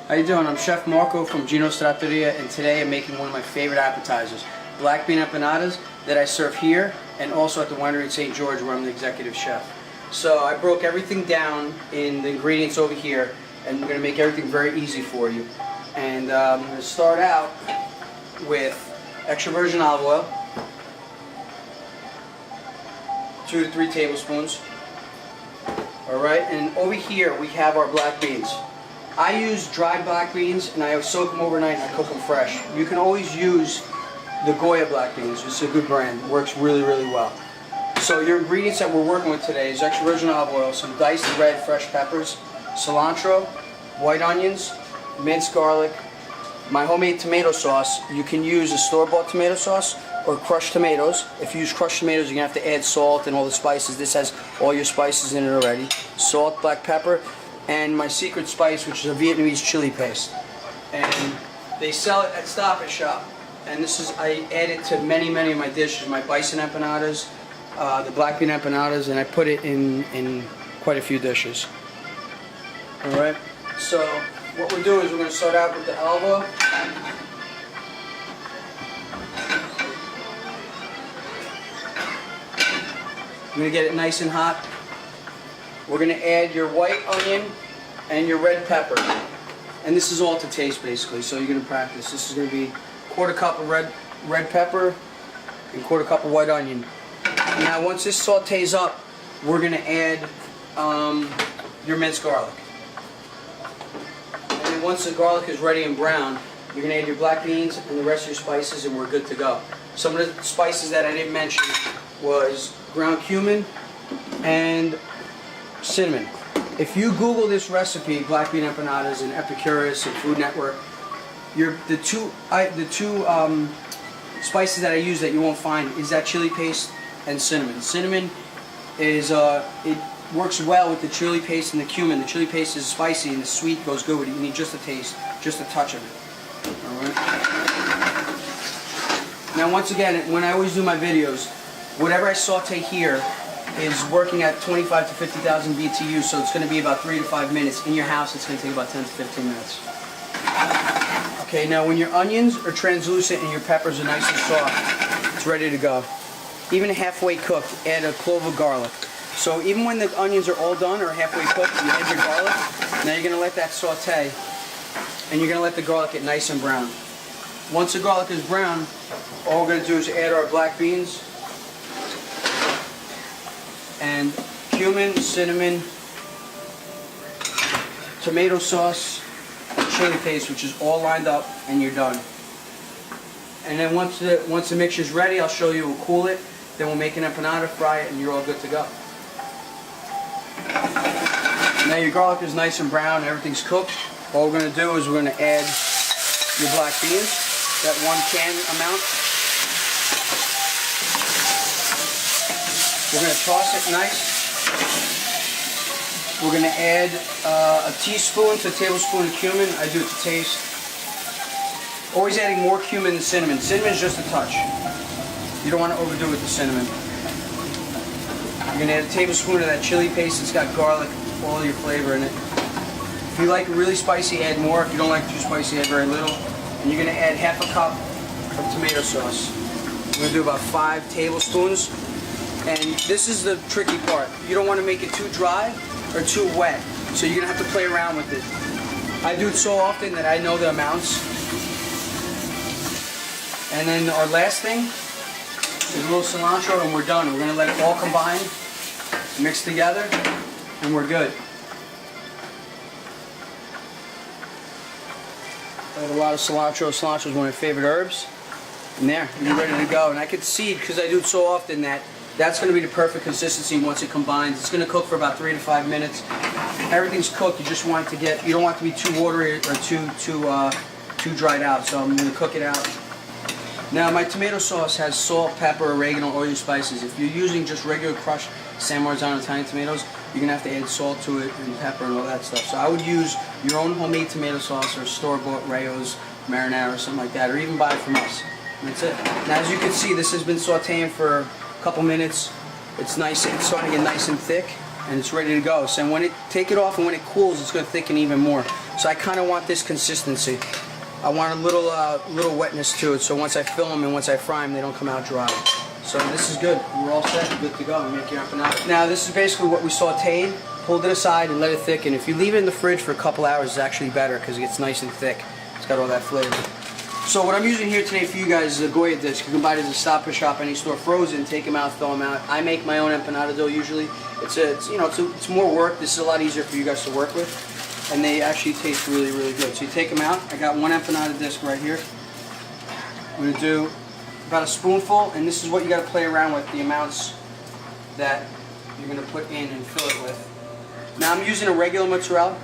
How you doing? I'm Chef Marco from Gino's Trattoria, and today I'm making one of my favorite appetizers, black bean empanadas that I serve here and also at the winery in St. George where I'm the executive chef. So I broke everything down in the ingredients over here, and we're going to make everything very easy for you. And I'm going to start out with extra virgin olive oil, 2 to 3 tablespoons. Alright, and over here we have our black beans. I use dried black beans and I soak them overnight and I cook them fresh. You can always use the Goya black beans. It's a good brand. It works really, really well. So your ingredients that we're working with today is extra virgin olive oil, some diced red fresh peppers, cilantro, white onions, minced garlic, my homemade tomato sauce. You can use a store-bought tomato sauce or crushed tomatoes. If you use crushed tomatoes, you're going to have to add salt and all the spices. This has all your spices in it already. Salt, black pepper, and my secret spice, which is a Vietnamese chili paste. And they sell it at Stop and Shop. And this is, I add it to many, many of my dishes. My bison empanadas, the black bean empanadas, and I put it in quite a few dishes. Alright, so what we're doing is we're going to start out with the olive oil. I'm going to get it nice and hot. We're going to add your white onion and your red pepper. And this is all to taste basically, so you're going to practice. This is going to be 1/4 cup of red pepper and 1/4 cup of white onion. Now once this sautés up, we're going to add your minced garlic. And then once the garlic is ready and brown, you're going to add your black beans and the rest of your spices and we're good to go. Some of the spices that I didn't mention was ground cumin and cinnamon. If you Google this recipe, black bean empanadas, in Epicurus and Food Network, the two spices that I use that you won't find is that chili paste and cinnamon. Cinnamon is it works well with the chili paste and the cumin. The chili paste is spicy and the sweet goes good with it. You need just a taste, just a touch of it. All right. Now once again, when I always do my videos, whatever I saute here is working at 25 to 50,000 BTU, so it's going to be about 3 to 5 minutes. In your house, it's going to take about 10 to 15 minutes. Okay, now when your onions are translucent and your peppers are nice and soft, it's ready to go. Even halfway cooked, add a clove of garlic. So even when the onions are all done or halfway cooked, you add your garlic. Now you're going to let that saute, and you're going to let the garlic get nice and brown. Once the garlic is brown, all we're going to do is add our black beans and cumin, cinnamon, tomato sauce, chili paste, which is all lined up, and you're done. And then once the mixture's ready, I'll show you. We'll cool it, then we'll make an empanada, fry it, and you're all good to go. Now your garlic is nice and brown, everything's cooked. All we're going to do is we're going to add your black beans, that 1 can amount. We're going to toss it nice. We're going to add a teaspoon to a tablespoon of cumin. I do it to taste. Always adding more cumin than cinnamon. Cinnamon is just a touch. You don't want to overdo it with the cinnamon. You're going to add a tablespoon of that chili paste. It's got garlic, all your flavor in it. If you like it really spicy, add more. If you don't like it too spicy, add very little. And you're going to add 1/2 cup of tomato sauce. We're going to do about 5 tablespoons. And this is the tricky part. You don't want to make it too dry or too wet. So you're going to have to play around with it. I do it so often that I know the amounts. And then our last thing is a little cilantro and we're done. We're going to let it all combine, mix together, and we're good. I have a lot of cilantro. Cilantro is one of my favorite herbs. And there, you're ready to go. And I could see, because I do it so often, that that's going to be the perfect consistency once it combines. It's going to cook for about 3 to 5 minutes. Everything's cooked. You just want it to get, you don't want it to be too watery or too dried out. So I'm going to cook it out. Now my tomato sauce has salt, pepper, oregano, all your spices. If you're using just regular crushed San Marzano Italian tomatoes, you're going to have to add salt to it and pepper and all that stuff. So I would use your own homemade tomato sauce or store-bought Rayo's marinara or something like that, or even buy it from us. And that's it. Now as you can see, this has been sauteing for a couple minutes. It's nice, it's starting to get nice and thick, and it's ready to go. So when take it off and when it cools, it's going to thicken even more. So I kind of want this consistency. I want a little wetness to it, so once I fill them and once I fry them, they don't come out dry. So this is good. We're all set. You're good to go. Make your empanada. Now this is basically what we sauteed. Pulled it aside and let it thicken. If you leave it in the fridge for a couple hours, it's actually better because it gets nice and thick. It's got all that flavor. So what I'm using here today for you guys is a Goya disc. You can buy it at the Stop and Shop, any store, frozen. Take them out, throw them out. I make my own empanada dough usually. It's more work. This is a lot easier for you guys to work with, and they actually taste really, really good. So you take them out. I got one empanada disc right here. I'm gonna do about a spoonful, and this is what you got to play around with, the amounts that you're gonna put in and fill it with. Now I'm using a regular mozzarella.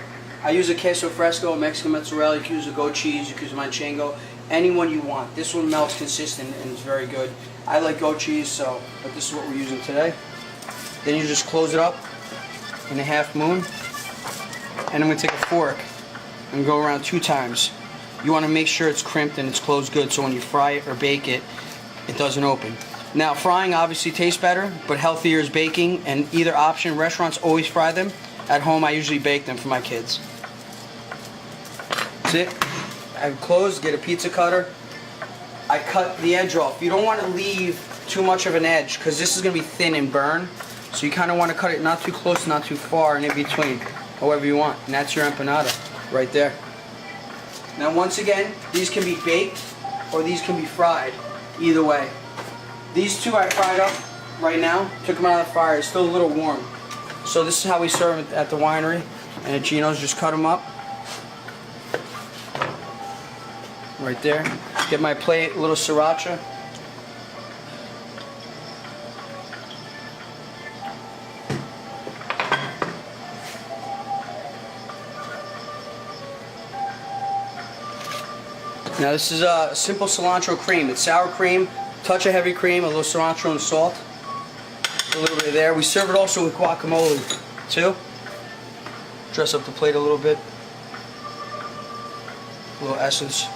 I use a queso fresco, a Mexican mozzarella. You can use a goat cheese, you can use a manchego, any one you want. This one melts consistent and is very good. I like goat cheese, but this is what we're using today. Then you just close it up in a half moon, and I'm going to take a fork and go around 2 times. You want to make sure it's crimped and it's closed good, so when you fry it or bake it, it doesn't open. Now frying obviously tastes better, but healthier is baking, and either option. Restaurants always fry them. At home I usually bake them for my kids. That's it. I close, get a pizza cutter. I cut the edge off. You don't want to leave too much of an edge because this is going to be thin and burn. So you kind of want to cut it not too close, not too far, and in between, however you want. And that's your empanada right there. Now once again, these can be baked or these can be fried. Either way. These two I fried up right now. Took them out of the fire. It's still a little warm. So this is how we serve it at the winery. And at Gino's, just cut them up. Right there. Get my plate, a little sriracha. Now this is a simple cilantro cream. It's sour cream, touch of heavy cream, a little cilantro and salt. A little bit there. We serve it also with guacamole too. Dress up the plate a little bit. A little essence.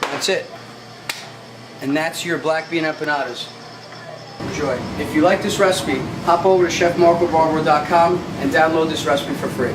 That's it. And that's your black bean empanadas. Enjoy. If you like this recipe, hop over to chefmarcobarbaro.com and download this recipe for free.